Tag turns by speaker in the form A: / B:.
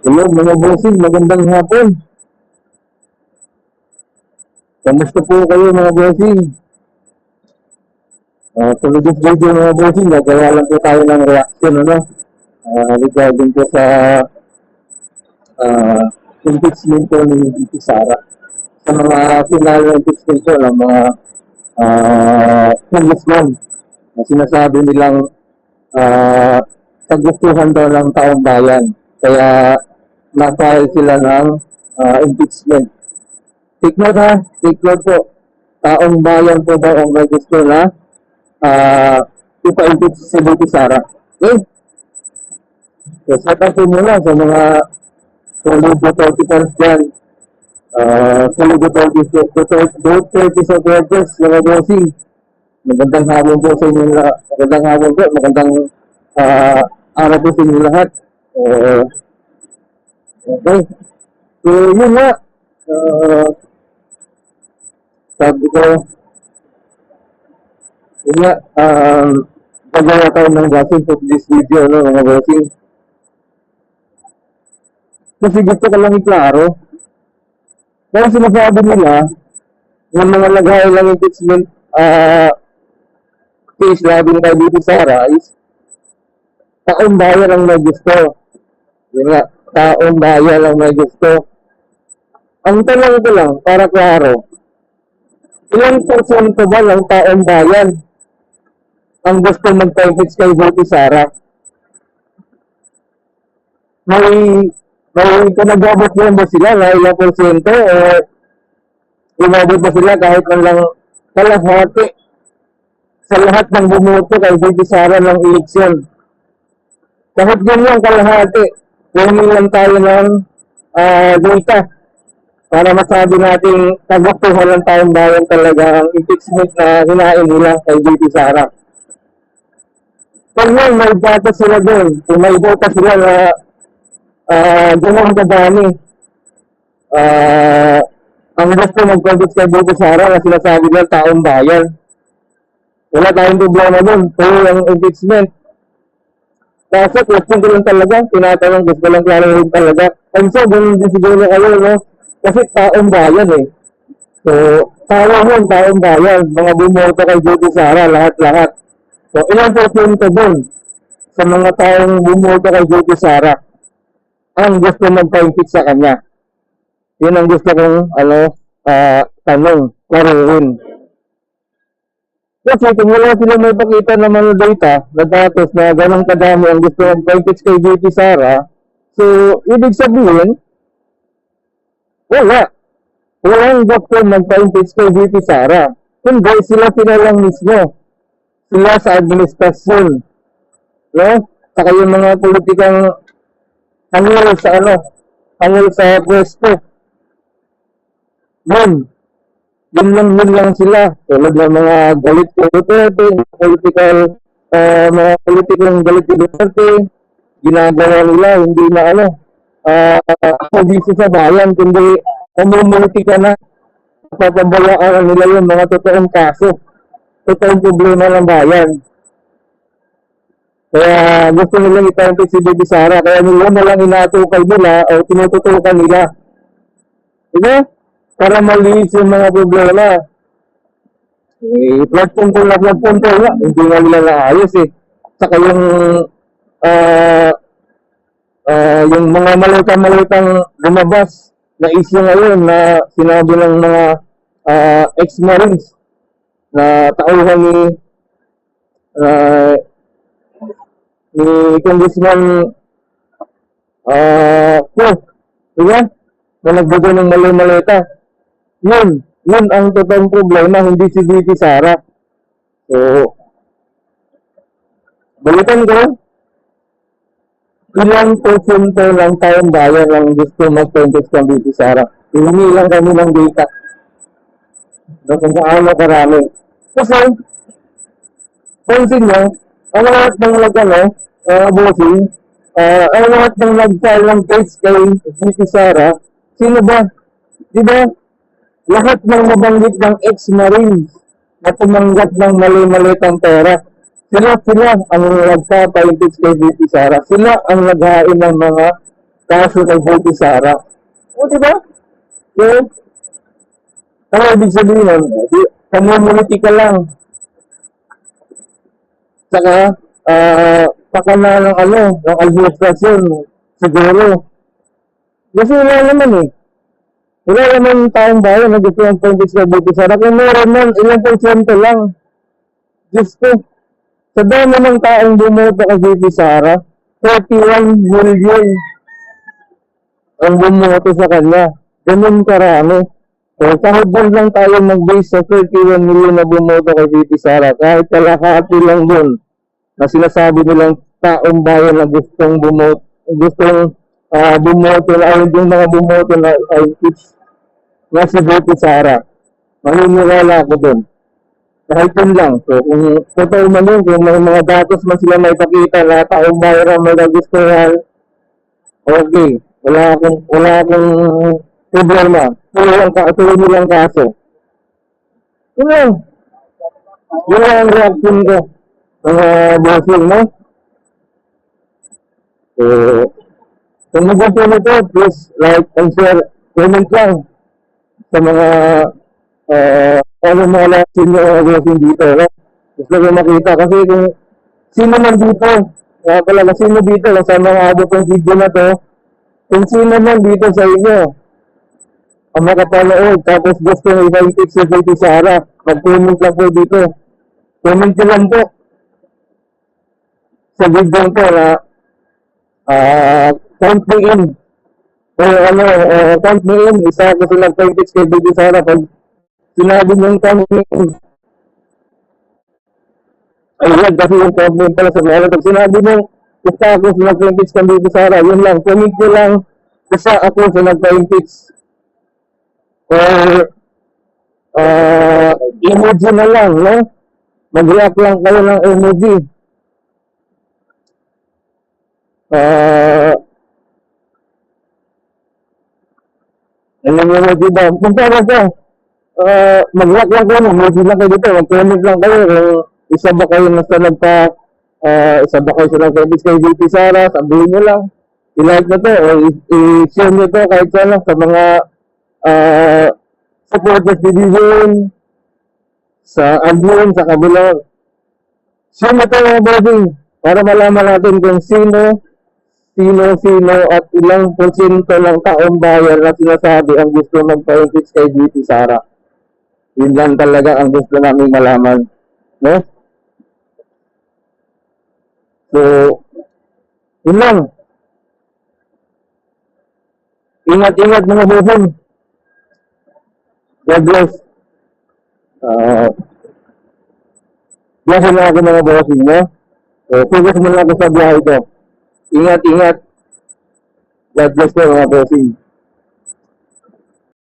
A: Hello mga bossing, magandang hapon. Kamusta po kayo mga bossing? Sa this video mga bossing, gagawa lang po tayo ng reaction regarding po sa uh, impeachment po ni VP Sara. Sa mga final impeachment po ng mga congressman na sinasabi nilang kagustuhan daw ng taong bayan. Kaya na-file sila ng impeachment. Take note ha, take note po. Taong bayan po daw ang may gusto na ipa-impeach si VP Sara. Okay? So, sa kasi muna sa mga solid authorities dyan, solid authorities supporters, mga bossing, magandang hapon po sa inyo lahat. Magandang hapon po, magandang araw po sa inyo lahat. Okay. So, yun nga. Sabi ko, yun nga, pagawa tayo ng bossing for this video, no, mga bossing. Kasi gusto ko lang iklaro. Kaya sinasabi nila, ng mga lagay ng impeachment case labi kay VP Sara is taong bayan ang may gusto. Yun nga, taong bayan ang may gusto. Ang tanong ko lang, para klaro, ilang porsyento ba ng taong bayan ang gusto mag-impeach kay VP Sara? May kanagabot mo ba sila na ilang porsyento o umabot ba sila kahit lang kalahati sa lahat ng bumoto kay VP Sara ng eleksyon? Kahit ganyan kalahati, kunin lang tayo ng data para masabi natin kagustuhan ng tayong bayan talaga ang impeachment na hinain nila kay VP Sara. Kung yan, may data sila doon. Kung may data sila na ganun kadami, ang gusto mag-convince kay VP Sara na sinasabi ng taong bayan. Wala tayong problema doon. Pero yung impeachment, kasi question ko lang talaga, tinatanong, gusto lang klaro rin talaga. And so, ganun din siguro kayo, no? Kasi taong bayan eh. So, taong bayan, mga bumoto kay VP Sara, lahat-lahat. So, ilang porsyento doon sa mga taong bumoto kay VP Sara ang gusto magpa-impeach sa kanya? Yun ang gusto kong, tanong, klaruhin. Kasi kung wala sila may pakita naman ng data na datos na ganong kadami ang gusto mag-impeach kay VP Sara, so, ibig sabihin, walang gusto magpa-impeach kay VP Sara. Kundi sila lang mismo. Sila sa administrasyon. No? Saka yung mga politikang hangil sa pwesto. Yun lang sila. Tulad ng mga galit kay Duterte, mga politikong galit kay Duterte, ginagawa nila, hindi na service sa bayan, kundi umumulitika na, papabayaan nila yung mga totoong kaso, totoong problema ng bayan. Kaya gusto nilang ipampick si VP Sara, kaya nila nalang inatukay nila o tinututukan nila. Diba? Para malinis yung mga problema. Flat punto nga, hindi nga nila naayos eh. Saka yung mga malitang lumabas na issue ngayon na sinabi ng mga ex-marines na tauhan ni Congressman diba? Na nagbigay ng mali-malita. Yun ang totoong problema, hindi si VP Sara. So, balikan ko, ilang porsyento ng taong bayan lang gusto mag-contest ng VP Sara. Hindi lang kami ng data. Kung paano karami. Kasi, pansin nyo, ang lahat ng bossing, ang lahat ng nag-file ng case kay VP Sara, sino ba? Diba? Lahat ng mabanggit ng ex-marines na tumanggap ng mali-malitang pera, sila ang nagpapa-impeach kay VP Sara. Sila ang naghain ng mga kaso kay Vicky Sara. O, diba? So, ang ibig sabihin nun, community ka lang. Saka, saka na ng ng administrasyon, siguro. Kasi wala naman eh. Wala naman taong bayan na gusto ng politics na Vicky Sara. Kung meron man, ilang porsyento lang. Diyos ko, sa dami ng taong bumoto kay Vicky Sara, 31 million ang bumoto sa kanya. Ganun karami. So, kahit doon lang tayo mag-base sa 31 million na bumoto kay Vicky Sara, kahit kalahati lang doon na sinasabi nilang taong bayan na gustong bumoto, bumoto na yung mga bumoto na impeach na si Vicky Sara. Maniniwala ako doon. Kahit yun lang. So, kung totoo man yun, kung may mga datos man sila may pakita na taong bayan may nagustuhan, okay. Wala akong problema. Tuloy nilang kaso. Yun lang. Yun lang ang reaction ko. Mga bossing, no? So, kung magusto nito, please like and share. Comment lang sa mga mga lasin nyo bossing dito, no? Gusto ko makita kasi kung sino man dito, talaga sino dito, sa mga abot ng video na to, kung sino man dito sa inyo, ang makapanood, tapos gusto nyo i-fix sa Vicky Sara, mag-comment lang po dito. Comment nyo lang po sa video ko na count me in. O count me in, isa ko silang fix kay Vicky Sara. Pag sinabi nyo yung count me in, ayun, kasi yung comment pala sa mga. Pag sinabi nyo, isa ako silang fix kay Vicky Sara, yun lang, comment nyo lang, isa ako silang fix. Or emoji na lang, no? Mag-react lang kayo ng emoji. Anong emoji ba? Kung paano ka, mag-react lang kayo, emoji lang kayo dito, mag-comment lang kayo. Isa ba kayo nasa isa ba kayo sa nagpapis kay Vicky Sara, sabihin nyo lang. I-like na to, o i-share nyo to kahit saan lang sa mga supporters division, sa admin, sa kabilang. Share na tayo mga bossing para malaman natin kung sino at ilang porsyento ng taong bayan na sinasabi ang gusto magpa-impeach kay Vicky Sara. Yun lang talaga ang gusto namin malaman. No? So, yun lang. Ingat-ingat mga bossing. God bless. Biyahe na ako mga bossing, no? Focus mo lang ako sa biyahe ko. Ingat-ingat. God bless po mga bossing.